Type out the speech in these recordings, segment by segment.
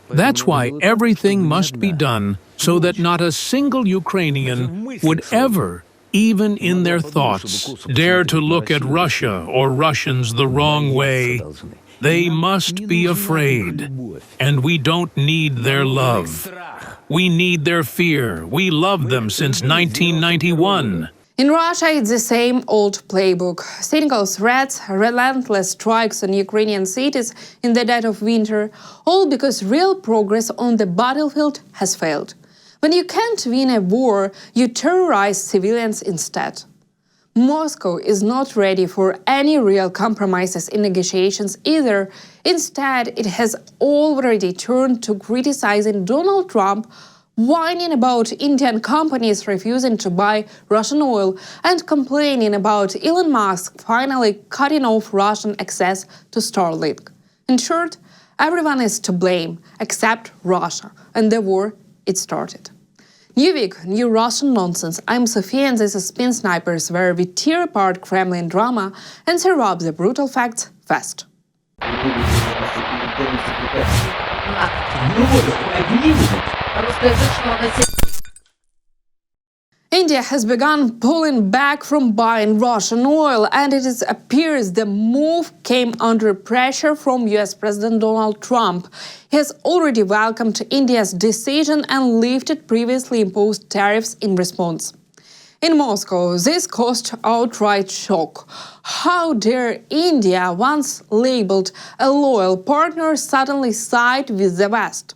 That's why everything must be done so that not a single Ukrainian would ever, even in their thoughts, dare to look at Russia or Russians the wrong way. They must be afraid, and we don't need their love. We need their fear. We loved them since 1991. In Russia, it's the same old playbook. Cynical threats, relentless strikes on Ukrainian cities in the dead of winter, all because real progress on the battlefield has failed. When you can't win a war, you terrorize civilians instead. Moscow is not ready for any real compromises in negotiations either. Instead, it has already turned to criticizing Donald Trump, whining about Indian companies refusing to buy Russian oil, and complaining about Elon Musk finally cutting off Russian access to Starlink. In short, everyone is to blame except Russia and the war it started. New week, new Russian nonsense. I'm Sofia and this is Spin Snipers, where we tear apart Kremlin drama and tear up the brutal facts fast. India has begun pulling back from buying Russian oil, and it appears the move came under pressure from US President Donald Trump. He has already welcomed India's decision and lifted previously imposed tariffs in response. In Moscow, this caused outright shock. How dare India, once labeled a loyal partner, suddenly side with the West?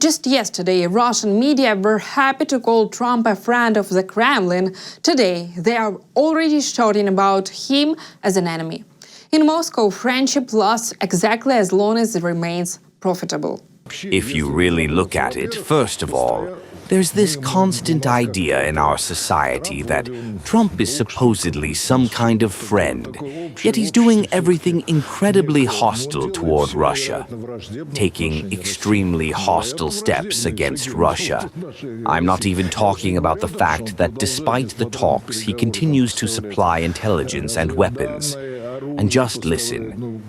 Just yesterday, Russian media were happy to call Trump a friend of the Kremlin. Today, they are already shouting about him as an enemy. In Moscow, friendship lasts exactly as long as it remains profitable. If you really look at it, first of all, there's this constant idea in our society that Trump is supposedly some kind of friend, yet he's doing everything incredibly hostile toward Russia, taking extremely hostile steps against Russia. I'm not even talking about the fact that despite the talks, he continues to supply intelligence and weapons. And just listen.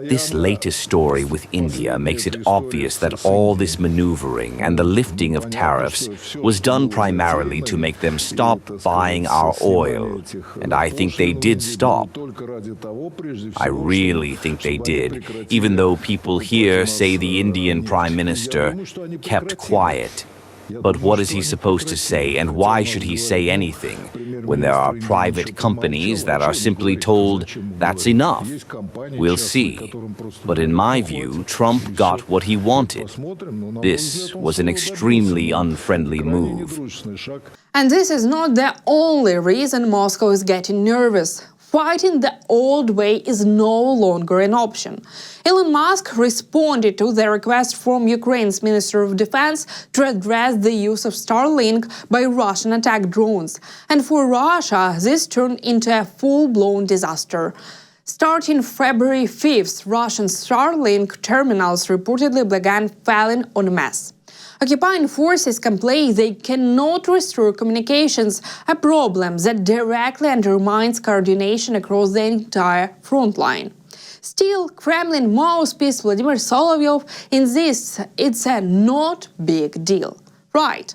This latest story with India makes it obvious that all this maneuvering and the lifting of tariffs was done primarily to make them stop buying our oil. And I think they did stop. I really think they did, even though people here say the Indian Prime Minister kept quiet. But what is he supposed to say, and why should he say anything when there are private companies that are simply told, that's enough? We'll see. But in my view, Trump got what he wanted. This was an extremely unfriendly move. And this is not the only reason Moscow is getting nervous. Fighting the old way is no longer an option. Elon Musk responded to the request from Ukraine's Minister of Defense to address the use of Starlink by Russian attack drones. And for Russia, this turned into a full-blown disaster. Starting February 5th, Russian Starlink terminals reportedly began failing en masse. Occupying forces complain they cannot restore communications, a problem that directly undermines coordination across the entire front line. Still, Kremlin mouthpiece Vladimir Solovyov insists it's a not big deal. Right.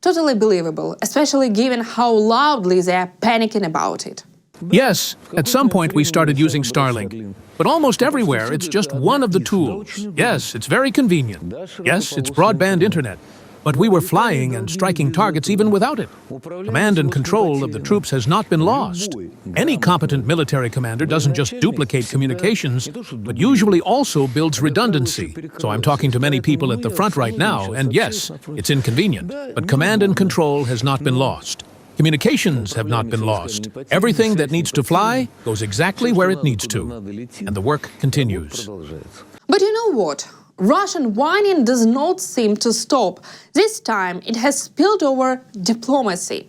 Totally believable, especially given how loudly they are panicking about it. Yes, at some point we started using Starlink. But almost everywhere, it's just one of the tools. Yes, it's very convenient. Yes, it's broadband internet. But we were flying and striking targets even without it. Command and control of the troops has not been lost. Any competent military commander doesn't just duplicate communications, but usually also builds redundancy. So I'm talking to many people at the front right now, and yes, it's inconvenient. But command and control has not been lost. Communications have not been lost. Everything that needs to fly goes exactly where it needs to. And the work continues. But you know what? Russian whining does not seem to stop. This time it has spilled over diplomacy.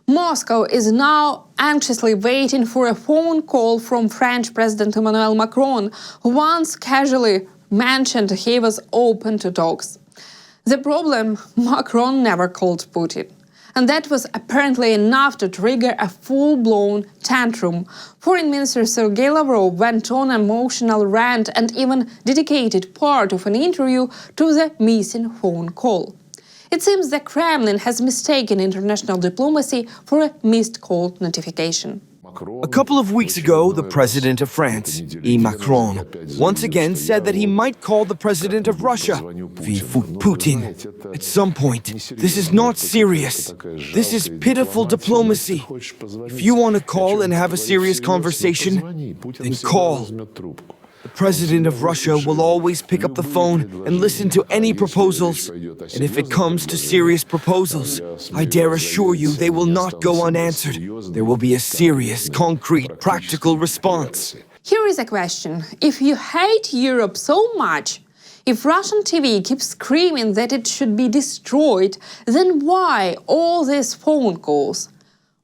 Moscow is now anxiously waiting for a phone call from French President Emmanuel Macron, who once casually mentioned he was open to talks. The problem, Macron never called Putin. And that was apparently enough to trigger a full-blown tantrum. Foreign Minister Sergei Lavrov went on an emotional rant and even dedicated part of an interview to the missing phone call. It seems the Kremlin has mistaken international diplomacy for a missed call notification. A couple of weeks ago, the president of France, Macron, once again said that he might call the president of Russia, Putin. At some point, this is not serious. This is pitiful diplomacy. If you want to call and have a serious conversation, then call. The president of Russia will always pick up the phone and listen to any proposals. And if it comes to serious proposals, I dare assure you they will not go unanswered. There will be a serious, concrete, practical response. Here is a question. If you hate Europe so much, if Russian TV keeps screaming that it should be destroyed, then why all these phone calls?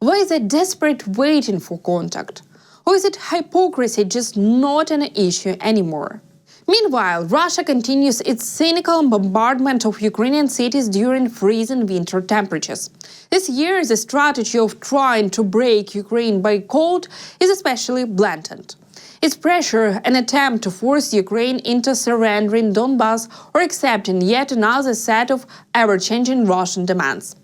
Why is it desperate waiting for contact? Or is it hypocrisy just not an issue anymore? Meanwhile, Russia continues its cynical bombardment of Ukrainian cities during freezing winter temperatures. This year, the strategy of trying to break Ukraine by cold is especially blatant. Its pressure, an attempt to force Ukraine into surrendering Donbas or accepting yet another set of ever-changing Russian demands.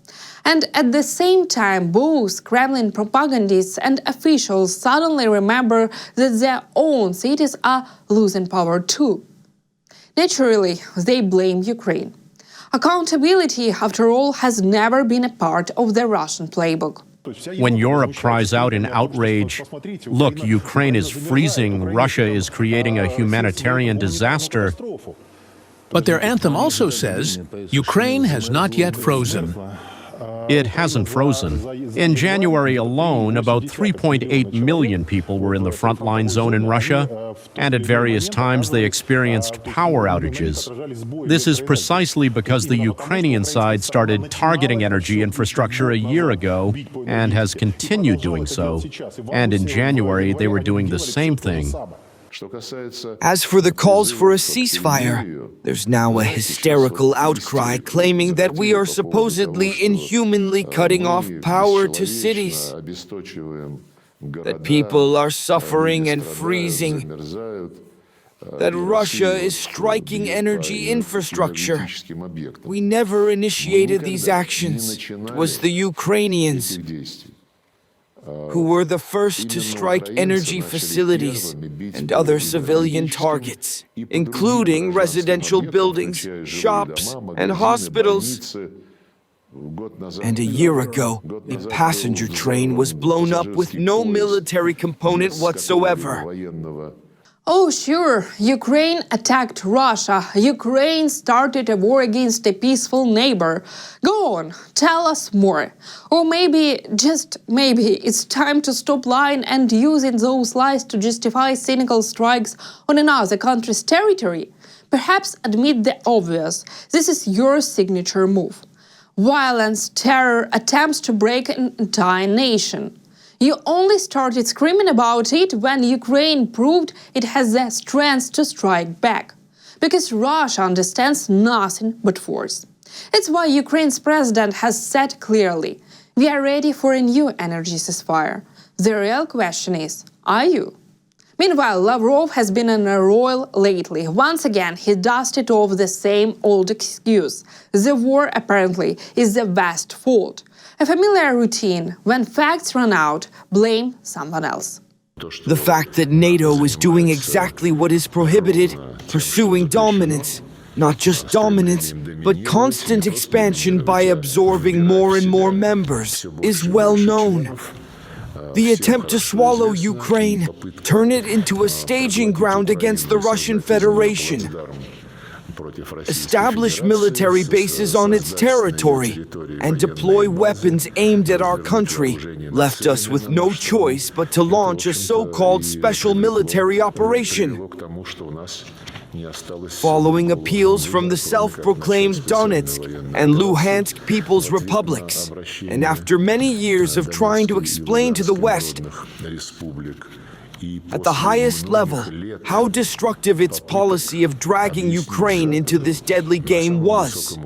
And at the same time, both Kremlin propagandists and officials suddenly remember that their own cities are losing power too. Naturally, they blame Ukraine. Accountability, after all, has never been a part of the Russian playbook. When Europe cries out in outrage, look, Ukraine is freezing, Russia is creating a humanitarian disaster. But their anthem also says, Ukraine has not yet frozen. It hasn't frozen. In January alone, about 3.8 million people were in the frontline zone in Russia, and at various times they experienced power outages. This is precisely because the Ukrainian side started targeting energy infrastructure a year ago and has continued doing so. And in January, they were doing the same thing. As for the calls for a ceasefire, there's now a hysterical outcry claiming that we are supposedly inhumanly cutting off power to cities, that people are suffering and freezing, that Russia is striking energy infrastructure. We never initiated these actions. It was the Ukrainians who were the first to strike energy facilities and other civilian targets, including residential buildings, shops, and hospitals. And a year ago, a passenger train was blown up with no military component whatsoever. Oh, sure, Ukraine attacked Russia. Ukraine started a war against a peaceful neighbor. Go on, tell us more. Or maybe, just maybe, it's time to stop lying and using those lies to justify cynical strikes on another country's territory. Perhaps admit the obvious. This is your signature move. Violence, terror, attempts to break an entire nation. You only started screaming about it when Ukraine proved it has the strength to strike back. Because Russia understands nothing but force. It's why Ukraine's president has said clearly, we are ready for a new energy ceasefire. The real question is, are you? Meanwhile, Lavrov has been on a roll lately. Once again, he dusted off the same old excuse. The war, apparently, is the West's fault. A familiar routine. When facts run out, blame someone else. The fact that NATO is doing exactly what is prohibited, pursuing dominance. Not just dominance, but constant expansion by absorbing more and more members, is well known. The attempt to swallow Ukraine, turn it into a staging ground against the Russian Federation. Establish military bases on its territory and deploy weapons aimed at our country left us with no choice but to launch a so-called special military operation. Following appeals from the self-proclaimed Donetsk and Luhansk People's Republics, and after many years of trying to explain to the West at the highest level how destructive its policy of dragging Ukraine into this deadly game was.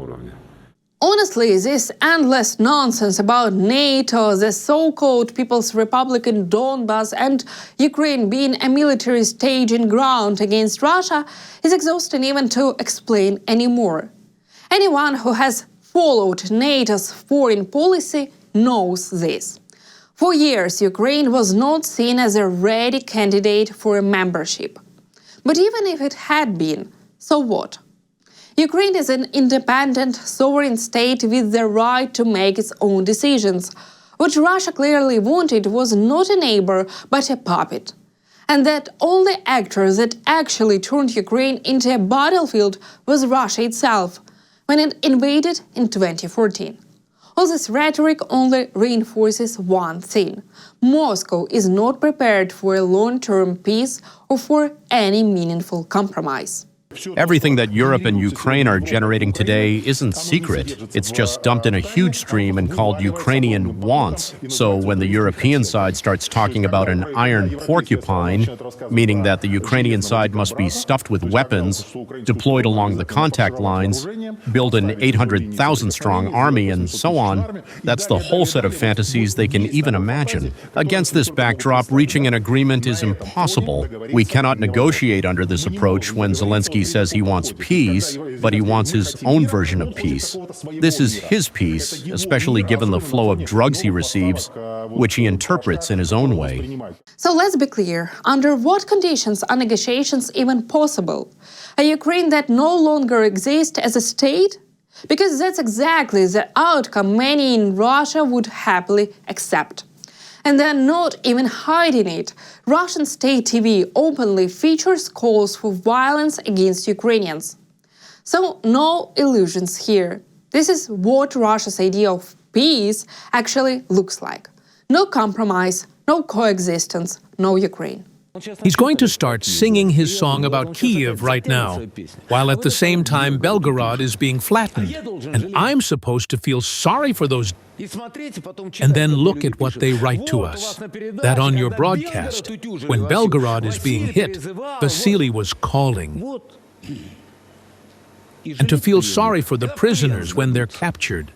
Honestly, this endless nonsense about NATO, the so-called People's Republic in Donbass, and Ukraine being a military staging ground against Russia is exhausting even to explain anymore. Anyone who has followed NATO's foreign policy knows this. For years, Ukraine was not seen as a ready candidate for a membership. But even if it had been, so what? Ukraine is an independent, sovereign state with the right to make its own decisions. What Russia clearly wanted was not a neighbor, but a puppet. And that only actor that actually turned Ukraine into a battlefield was Russia itself, when it invaded in 2014. All this rhetoric only reinforces one thing: Moscow is not prepared for a long-term peace or for any meaningful compromise. Everything that Europe and Ukraine are generating today isn't secret. It's just dumped in a huge stream and called Ukrainian wants. So when the European side starts talking about an iron porcupine, meaning that the Ukrainian side must be stuffed with weapons, deployed along the contact lines, build an 800,000-strong army, and so on, that's the whole set of fantasies they can even imagine. Against this backdrop, reaching an agreement is impossible. We cannot negotiate under this approach when Zelensky says he wants peace, but he wants his own version of peace. This is his peace, especially given the flow of drugs he receives, which he interprets in his own way. So let's be clear, under what conditions are negotiations even possible? A Ukraine that no longer exists as a state? Because that's exactly the outcome many in Russia would happily accept. And they're not even hiding it. Russian state TV openly features calls for violence against Ukrainians. So no illusions here. This is what Russia's idea of peace actually looks like. No compromise, no coexistence, no Ukraine. He's going to start singing his song about Kyiv right now, while at the same time Belgorod is being flattened. And I'm supposed to feel sorry for those. And then look at what they write to us. That on your broadcast, when Belgorod is being hit, Vasily was calling. And to feel sorry for the prisoners when they're captured.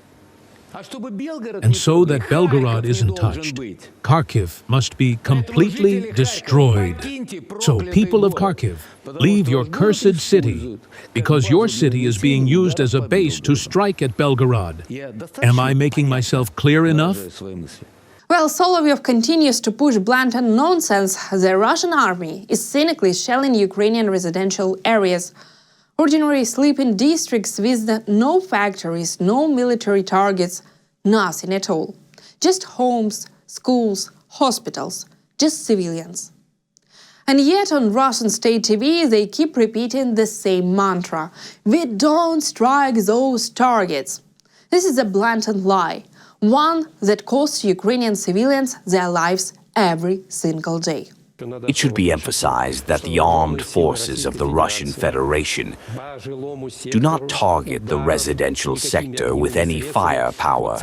And so that Belgorod isn't touched, Kharkiv must be completely destroyed. So, people of Kharkiv, leave your cursed city, because your city is being used as a base to strike at Belgorod. Am I making myself clear enough? While Solovyov continues to push blatant nonsense, the Russian army is cynically shelling Ukrainian residential areas. Ordinary sleeping districts with no factories, no military targets, nothing at all. Just homes, schools, hospitals, just civilians. And yet on Russian state TV they keep repeating the same mantra: we don't strike those targets. This is a blatant lie, one that costs Ukrainian civilians their lives every single day. It should be emphasized that the armed forces of the Russian Federation do not target the residential sector with any firepower.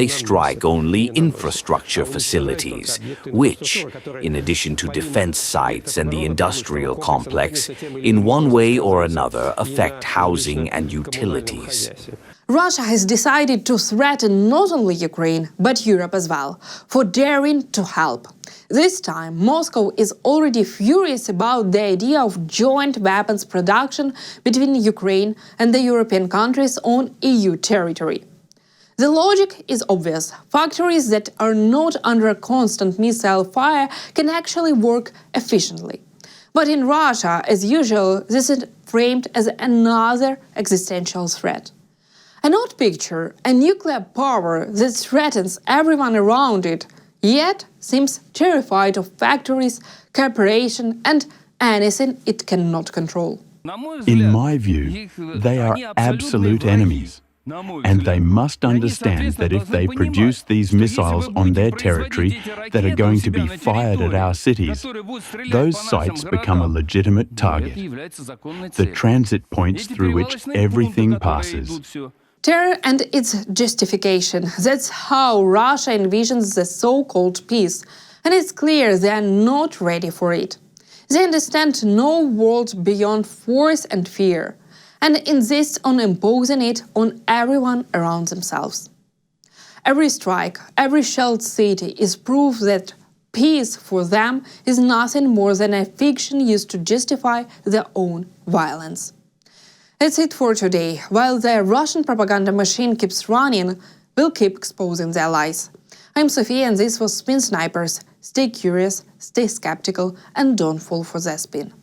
They strike only infrastructure facilities, which, in addition to defense sites and the industrial complex, in one way or another affect housing and utilities. Russia has decided to threaten not only Ukraine, but Europe as well, for daring to help. This time, Moscow is already furious about the idea of joint weapons production between Ukraine and the European countries on EU territory. The logic is obvious. Factories that are not under constant missile fire can actually work efficiently. But in Russia, as usual, this is framed as another existential threat. An odd picture, a nuclear power that threatens everyone around it, yet seems terrified of factories, cooperation, and anything it cannot control. In my view, they are absolute enemies. And they must understand that if they produce these missiles on their territory that are going to be fired at our cities, those sites become a legitimate target, the transit points through which everything passes. Terror and its justification. That's how Russia envisions the so-called peace. And it's clear they are not ready for it. They understand no world beyond force and fear. and insist on imposing it on everyone around themselves. Every strike, every shelled city is proof that peace for them is nothing more than a fiction used to justify their own violence. That's it for today. While the Russian propaganda machine keeps running, we'll keep exposing their lies. I'm Sofia, and this was Spin Snipers. Stay curious, stay skeptical, and don't fall for their spin.